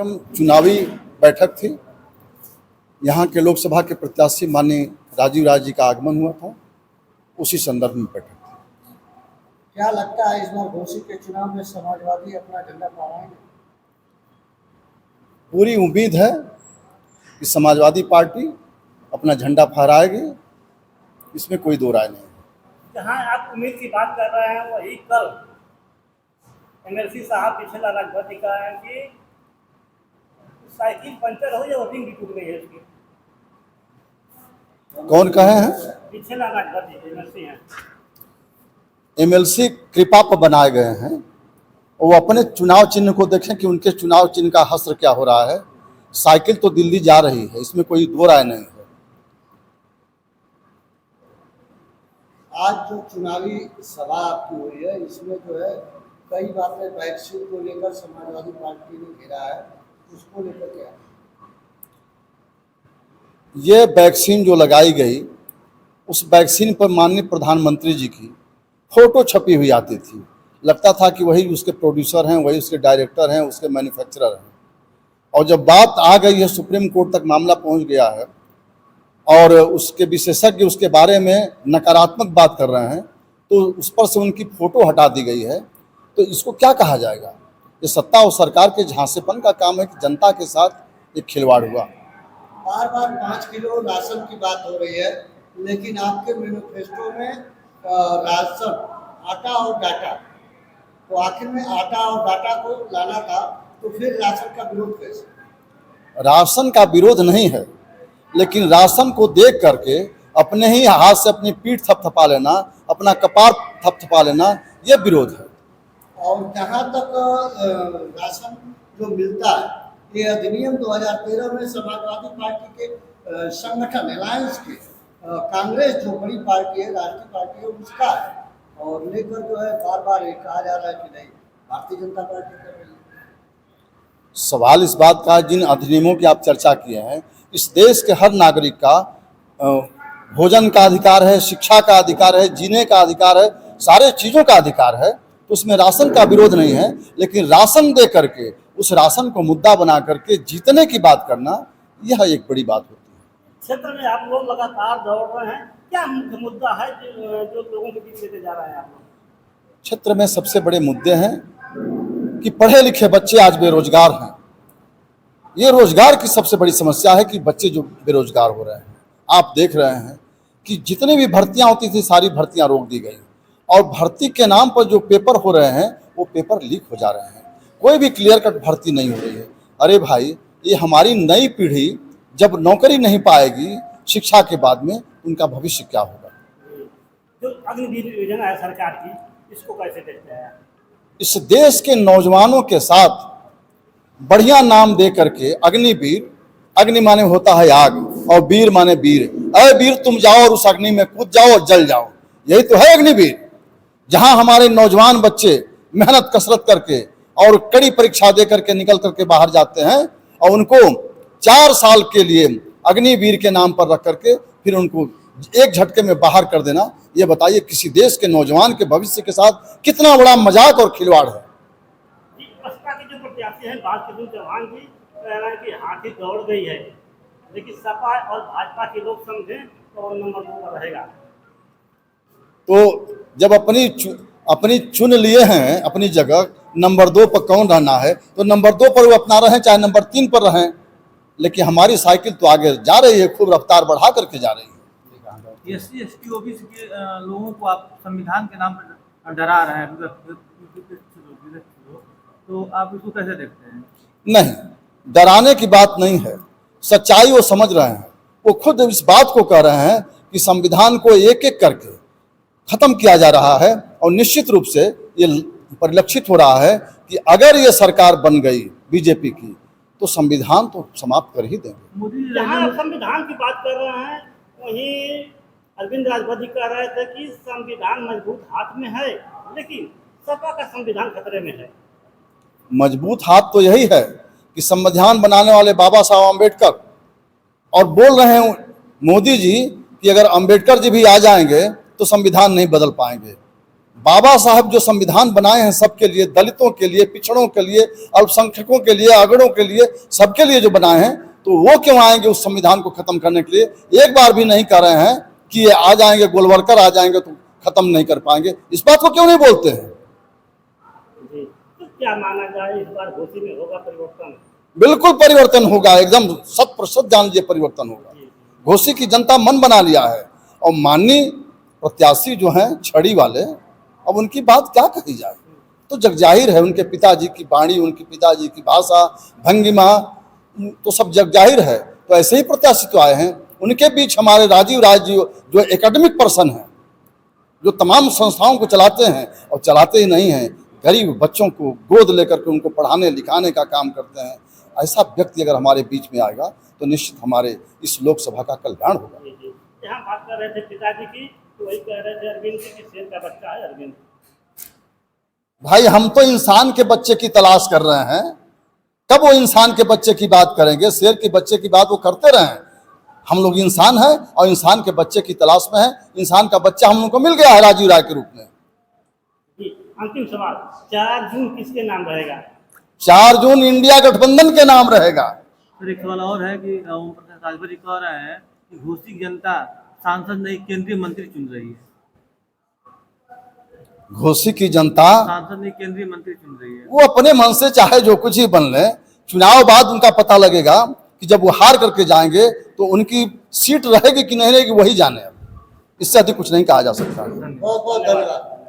कार्यक्रम चुनावी बैठक थी। यहाँ के लोकसभा के प्रत्याशी माननीय राजीव राय जी का आगमन हुआ था, उसी संदर्भ में बैठक थी। क्या लगता है इस बार घोसी के चुनाव में समाजवादी अपना झंडा फहराएंगे? पूरी उम्मीद है कि समाजवादी पार्टी अपना झंडा फहराएगी, इसमें कोई दो राय नहीं। जहाँ आप उम्मीद की बात कर रहे हैं वही कल एमएलसी साहब पिछला राजभर दिखा है कि साइकिल पंचर हो या वोटिंग भी टूट गई है उसकी। कौन कहे हैं? पिछला राजभर एमएलसी हैं। एमएलसी कृपा पर बनाए गए हैं, वो अपने चुनाव चिन्ह को देखें कि उनके चुनाव चिन्ह का हश्र क्या हो रहा है। साइकिल तो दिल्ली जा रही है, इसमें कोई दो राय नहीं है। आज जो चुनावी सभा आपकी हुई है, इसमें जो है कई बातें वैक्सीन को लेकर समाजवादी पार्टी ने घेरा है, उसको लेकर क्या? ये वैक्सीन जो लगाई गई, उस वैक्सीन पर माननीय प्रधानमंत्री जी की फोटो छपी हुई आती थी। लगता था कि वही उसके प्रोड्यूसर हैं, वही उसके डायरेक्टर हैं, उसके मैन्युफैक्चरर हैं। और जब बात आ गई है, सुप्रीम कोर्ट तक मामला पहुंच गया है और उसके विशेषज्ञ उसके बारे में नकारात्मक बात कर रहे हैं, तो उस पर से उनकी फोटो हटा दी गई है। तो इसको क्या कहा जाएगा? ये सत्ता और सरकार के झांसेपन का काम है कि जनता के साथ एक खिलवाड़ हुआ। बार बार 5 किलो राशन की बात हो रही है, लेकिन आपके मैनिफेस्टो में राशन, आटा और डाटा, तो आखिर में आटा और डाटा को लाना था, तो फिर राशन का विरोध कैसे? राशन का विरोध नहीं है, लेकिन राशन को देख करके अपने ही हाथ से अपनी पीठ थपथपा लेना, अपना कपार थपथपा लेना, यह विरोध है। और जहाँ तक राशन जो मिलता है, ये अधिनियम 2013 में समाजवादी पार्टी के संगठन अलायंस के कांग्रेस जो बड़ी पार्टी है, राष्ट्रीय पार्टी है, उसका है, और लेकर जो है बार बार ये कहा जा रहा है कि नहीं भारतीय जनता पार्टी कर रही है। सवाल इस बात का, जिन अधिनियमों की आप चर्चा किए हैं, इस देश के हर नागरिक का भोजन का अधिकार है, शिक्षा का अधिकार है, जीने का अधिकार है, सारे चीज़ों का अधिकार है। तो उसमें राशन का विरोध नहीं है, लेकिन राशन दे करके उस राशन को मुद्दा बना करके जीतने की बात करना, यह एक बड़ी बात होती है। क्षेत्र में आप लोग लगातार दौड़ रहे हैं, क्या मुख्य मुद्दा है जो लोगों के बीच लेके जा रहे हैं आप लोग? क्षेत्र में सबसे बड़े मुद्दे हैं कि पढ़े लिखे बच्चे आज बेरोजगार हैं। ये रोजगार की सबसे बड़ी समस्या है कि बच्चे जो बेरोजगार हो रहे हैं। आप देख रहे हैं कि जितनी भी भर्तियां होती थी, सारी भर्तियां रोक दी गई, और भर्ती के नाम पर जो पेपर हो रहे हैं, वो पेपर लीक हो जा रहे हैं। कोई भी क्लियर कट भर्ती नहीं हो रही है। अरे भाई, ये हमारी नई पीढ़ी जब नौकरी नहीं पाएगी शिक्षा के बाद में, उनका भविष्य क्या होगा? जो अग्निवीर योजना है सरकार की, इसको कैसे देखते हैं? इस देश के नौजवानों के साथ बढ़िया नाम दे करके अग्निवीर, अग्नि माने होता है आग और वीर माने वीर। अरे वीर, तुम जाओ और उस अग्नि में कूद जाओ और जल जाओ, यही तो है अग्निवीर। जहां हमारे नौजवान बच्चे मेहनत कसरत करके और कड़ी परीक्षा दे करके निकल करके बाहर जाते हैं, और उनको 4 साल के लिए अग्निवीर के नाम पर रख करके फिर उनको एक झटके में बाहर कर देना, ये बताइए किसी देश के नौजवान के भविष्य के साथ कितना बड़ा मजाक और खिलवाड़ है। बसपा के जो प्रत्याशी हैं बालकृष्ण चौहान जी कह रहे हैं कि हाथी दौड़ गई है, लेकिन सपा और भाजपा के लोग समझें तो नंबर 2 पर रहेगा। तो जब अपनी चुन लिए हैं अपनी जगह, नंबर 2 पर कौन रहना है, तो नंबर 2 पर वो अपना रहें, चाहे नंबर 3 पर रहें, लेकिन हमारी साइकिल तो आगे जा रही है, खूब रफ्तार बढ़ा करके जा रही है। एससी एसटी ओबीसी के लोगों को आप संविधान के नाम पर डरा रहे हैं, तो आप इसको कैसे देखते हैं? नहीं, डराने की बात नहीं है, सच्चाई वो समझ रहे हैं। वो खुद इस बात को कह रहे हैं कि संविधान को एक एक करके खत्म किया जा रहा है, और निश्चित रूप से ये परिलक्षित हो रहा है कि अगर ये सरकार बन गई बीजेपी की, तो संविधान तो समाप्त कर ही देंगे। जहाँ आप संविधान की बात कर रहे हैं, वहीं अरविंद राजभर कह रहे थे कि संविधान मजबूत हाथ में है, लेकिन सपा का संविधान खतरे में है। मजबूत हाथ तो यही है कि संविधान बनाने वाले बाबा साहब अम्बेडकर, और बोल रहे हैं मोदी जी कि अगर अम्बेडकर जी भी आ जाएंगे तो संविधान नहीं बदल पाएंगे। बाबा साहब जो संविधान बनाए हैं सबके लिए, दलितों के लिए, पिछड़ों के लिए, अल्पसंख्यकों के लिए, अगड़ों के लिए, सबके लिए जो बनाए हैं, तो वो क्यों आएंगे उस संविधान को खत्म करने के लिए? एक बार भी नहीं कह रहे हैं कि ये आ जाएंगे, गोलवरकर आ जाएंगे तो खत्म नहीं कर पाएंगे। इस बात को क्यों नहीं बोलते हैं? जी, तो क्या माना जाए इस बार घोसी में होगा परिवर्तन? बिल्कुल परिवर्तन होगा, एकदम 100% जान लीजिए परिवर्तन होगा। घोसी की जनता मन बना लिया है, और माननीय प्रत्याशी जो हैं छड़ी वाले, अब उनकी बात क्या कही जाए? तो जग जाहिर है, उनके पिताजी की वाणी, उनके पिताजी की भाषा, भंगिमा, तो सब जग जाहिर है। तो ऐसे ही प्रत्याशी तो आए हैं। उनके बीच हमारे राजीव राय जी जो एकेडमिक पर्सन हैं, जो तमाम संस्थाओं को चलाते हैं, और चलाते ही नहीं हैं, गरीब बच्चों को गोद लेकर के उनको पढ़ाने लिखाने का काम करते हैं। ऐसा व्यक्ति अगर हमारे बीच में आएगा तो निश्चित हमारे इस लोकसभा का कल्याण होगा। जी जी, यहाँ बात कर रहे थे पिताजी की, तो वही कह रहे थे अरविंद की कि शेर का बच्चा है अरविंद। भाई हम तो इंसान के बच्चे की तलाश कर रहे हैं, कब वो इंसान के बच्चे की बात करेंगे? शेर के बच्चे की बात वो करते रहे। हम लोग इंसान हैं और इंसान के बच्चे की तलाश में है। इंसान का बच्चा हम लोग को मिल गया है राजीव राय के रूप में। जी, अंतिम सवाल, 4 जून किसके नाम रहेगा? 4 जून इंडिया गठबंधन के नाम रहेगा। फिर एक सवाल और है कि ओम प्रकाश राजभर जी कह रहे हैं कि घोसी की जनता सांसद नहीं केंद्रीय मंत्री चुन रही है। घोसी की जनता सांसद नहीं केंद्रीय मंत्री चुन रही है। वो अपने मन से चाहे जो कुछ ही बन ले, चुनाव बाद उनका पता लगेगा कि जब वो हार करके जाएंगे तो उनकी सीट रहेगी कि नहीं रहेगी वही जाने। इससे अधिक कुछ नहीं कहा जा सकता। बहुत बहुत धन्यवाद।